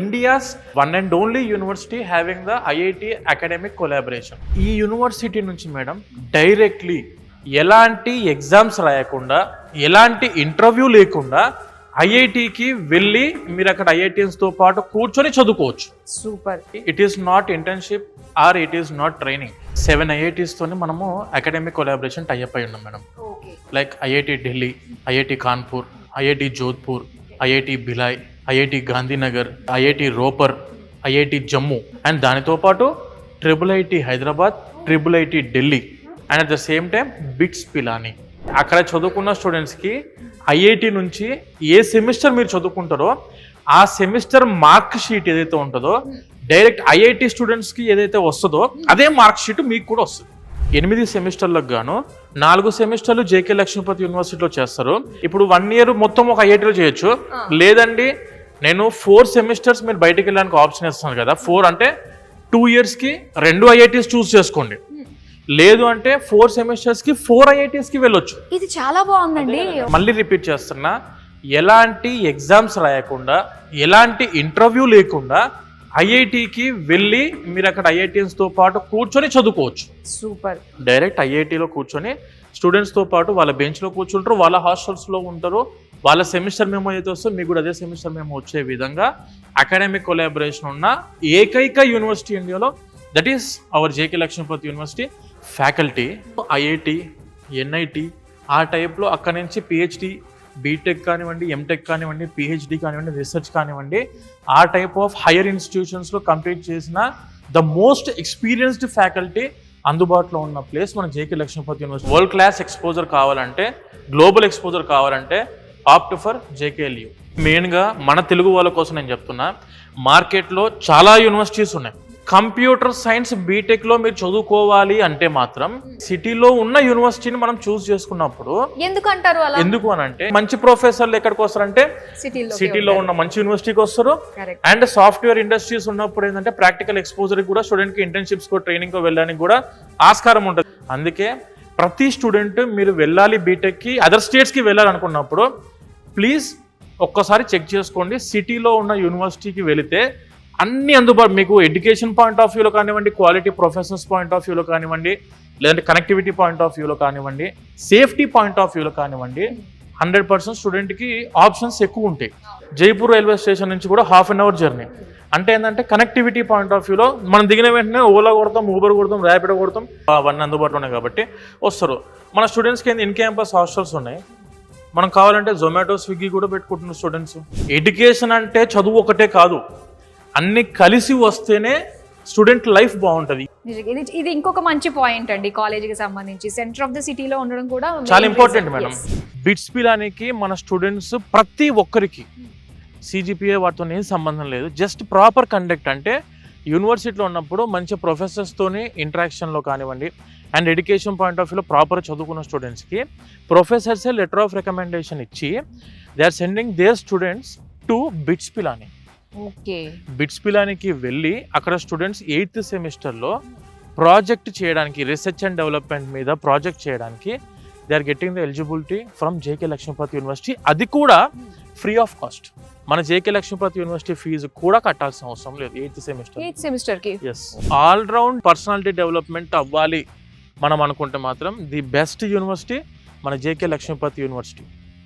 India's one and only university having the IIT academic collaboration. ఈ university నుంచి madam directly ఎలాంటి exams రాయకుండా ఎలాంటి ఇంటర్వ్యూ లేకుండా ఐఐటికి వెళ్ళి మీరు అక్కడ ఐఐటియన్స్తో పాటు కూర్చొని చదువుకోవచ్చు. Super. It is not internship or it is not training. 7 ఐఐటీస్తోని మనము అకాడమిక్ కొలాబరేషన్ టైఅప్ అయి ఉన్నాం madam. Like IIT Delhi, IIT Kanpur, IIT Jodhpur, IIT Bhilai, IIT Gandhinagar, IIT Ropar, IIT Jammu and దానితో పాటు IIIT Hyderabad, IIIT Delhi and at the same time BITS Pilani. అక్కడ చదువుకున్న స్టూడెంట్స్కి ఐఐటి నుంచి ఏ సెమిస్టర్ మీరు చదువుకుంటారో ఆ సెమిస్టర్ మార్క్ షీట్ ఏదైతే ఉంటుందో డైరెక్ట్ ఐఐటి స్టూడెంట్స్కి ఏదైతే వస్తుందో అదే మార్క్ షీట్ మీకు కూడా వస్తుంది. 8 సెమిస్టర్లకు గాను 4 సెమిస్టర్లు జేకే లక్ష్మీపతి యూనివర్సిటీలో చేస్తారు. ఇప్పుడు 1 ఇయర్ మొత్తం ఒక ఐఐటీలో చేయొచ్చు. లేదండి నేను 4 సెమిస్టర్స్ మీరు బయటికి వెళ్ళడానికి ఆప్షన్ ఇస్తాను కదా. 4 అంటే 2 ఇయర్స్కి 2 ఐఐటీస్ చూస్ చేసుకోండి. లేదు అంటే 4 సెమిస్టర్స్కి 4 ఐఐటీస్కి వెళ్ళొచ్చు. ఇది చాలా బాగుందండి. మళ్ళీ రిపీట్ చేస్తున్నా, ఎలాంటి ఎగ్జామ్స్ రాయకుండా ఎలాంటి ఇంటర్వ్యూ లేకుండా ఐఐటికి వెళ్ళి మీరు అక్కడ ఐఐటియన్స్తో పాటు కూర్చొని చదువుకోవచ్చు. సూపర్. డైరెక్ట్ ఐఐటిలో కూర్చొని స్టూడెంట్స్తో పాటు వాళ్ళ బెంచ్లో కూర్చుంటారు, వాళ్ళ హాస్టల్స్లో ఉంటారు. వాళ్ళ సెమిస్టర్ మేము అయితే వస్తే మీకు కూడా అదే సెమిస్టర్ మేము వచ్చే విధంగా అకాడమిక్ కొలాబరేషన్ ఉన్న ఏకైక యూనివర్సిటీ ఇండియాలో, that is our JK Lakshmipathi university. Faculty IIT, NIT ఆ టైప్లో అక్కడి నుంచి పిహెచ్డి, బీటెక్ కానివ్వండి, ఎంటెక్ కానివ్వండి, పిహెచ్డి కానివ్వండి, రీసెర్చ్ కానివ్వండి, ఆ టైప్ ఆఫ్ హైయర్ ఇన్స్టిట్యూషన్స్లో కంప్లీట్ చేసిన ద మోస్ట్ ఎక్స్పీరియన్స్డ్ ఫ్యాకల్టీ అందుబాటులో ఉన్న ప్లేస్ మన JK Lakshmipathi university. World class exposure కావాలంటే, గ్లోబల్ ఎక్స్పోజర్ కావాలంటే ఆప్ట్ ఫర్ జేకేఎల్యూ. మెయిన్గా మన తెలుగు వాళ్ళ కోసం నేను చెప్తున్నా, మార్కెట్లో చాలా యూనివర్సిటీస్ ఉన్నాయి. కంప్యూటర్ సైన్స్ బీటెక్లో మీరు చదువుకోవాలి అంటే మాత్రం సిటీలో ఉన్న యూనివర్సిటీని మనం చూస్ చేసుకున్నప్పుడు ఎందుకంటారు అలా? ఎందుకు అని అంటే మంచి ప్రొఫెసర్లు ఎక్కడికి వస్తారంటే సిటీలో ఉన్న మంచి యూనివర్సిటీకి వస్తారు. అండ్ సాఫ్ట్వేర్ ఇండస్ట్రీస్ ఉన్నప్పుడు ఏంటంటే ప్రాక్టికల్ ఎక్స్పోజర్ కూడా స్టూడెంట్కి ఇంటర్న్షిప్స్ కో ట్రైనింగ్ కో వెళ్ళడానికి కూడా ఆస్కారం ఉంటుంది. అందుకే ప్రతి స్టూడెంట్ మీరు వెళ్ళాలి బీటెక్కి, అదర్ స్టేట్స్కి వెళ్ళాలనుకున్నప్పుడు ప్లీజ్ ఒక్కసారి చెక్ చేసుకోండి. సిటీలో ఉన్న యూనివర్సిటీకి వెళితే అన్ని అందుబాటు మీకు ఎడ్యుకేషన్ పాయింట్ ఆఫ్ వ్యూలో కానివ్వండి, క్వాలిటీ ప్రొఫెషనల్స్ పాయింట్ ఆఫ్ వ్యూలో కానివ్వండి, లేదంటే కనెక్టివిటీ పాయింట్ ఆఫ్ వ్యూలో కానివ్వండి, సేఫ్టీ పాయింట్ ఆఫ్ వ్యూలో కానివ్వండి 100% స్టూడెంట్కి ఆప్షన్స్ ఎక్కువ ఉంటాయి. జైపూర్ రైల్వే స్టేషన్ నుంచి కూడా ½ అన్ అవర్ జర్నీ. అంటే ఏంటంటే కనెక్టివిటీ పాయింట్ ఆఫ్ వ్యూలో మనం దిగిన వెంటనే ఓలా కొడతాం, ఊబర్ కొడతాం, ర్యాపిడో కొడతాం, అవన్నీ అందుబాటులో ఉన్నాయి కాబట్టి వస్తారు. మన స్టూడెంట్స్కి ఏంది ఇన్ క్యాంపస్ హాస్టల్స్ ఉన్నాయి. మనం కావాలంటే జొమాటో, స్విగ్గీ కూడా పెట్టుకుంటున్న స్టూడెంట్స్. ఎడ్యుకేషన్ అంటే చదువు ఒకటే కాదు, అన్ని కలిసి వస్తేనే స్టూడెంట్ లైఫ్ బాగుంటుంది. ఇది ఇంకొక మంచి పాయింట్ అండి. కాలేజీకి సంబంధించి సెంటర్ ఆఫ్ ద సిటీలో ఉండడం కూడా చాలా ఇంపార్టెంట్ మేడం. బిట్స్ పిలానికి మన స్టూడెంట్స్ ప్రతి ఒక్కరికి సిజిపిఏ వాటితో ఏం సంబంధం లేదు. జస్ట్ ప్రాపర్ కండక్ట్ అంటే యూనివర్సిటీలో ఉన్నప్పుడు మంచి ప్రొఫెసర్స్తోని ఇంటరాక్షన్లో కానివ్వండి అండ్ ఎడ్యుకేషన్ పాయింట్ ఆఫ్ వ్యూలో ప్రాపర్ చదువుకున్న స్టూడెంట్స్కి ప్రొఫెసర్సే లెటర్ ఆఫ్ రికమెండేషన్ ఇచ్చి they are sending their students to BITS Pilani. BITS పిలానికి వెళ్ళి అక్కడ స్టూడెంట్స్ 8th సెమిస్టర్లో ప్రాజెక్ట్ చేయడానికి, రీసెర్చ్ అండ్ డెవలప్మెంట్ మీద ప్రాజెక్ట్ చేయడానికి they are getting the eligibility from JK Lakshmipathi university. అది కూడా ఫ్రీ ఆఫ్ కాస్ట్. మన జేకే లక్ష్మీపతి యూనివర్సిటీ ఫీజు కూడా కట్టాల్సిన అవసరం లేదు 8th సెమిస్టర్కి. Yes, all round personality development అవ్వాలి మనం అనుకుంటే మాత్రం ది బెస్ట్ యూనివర్సిటీ మన జేకే లక్ష్మీపతి యూనివర్సిటీ.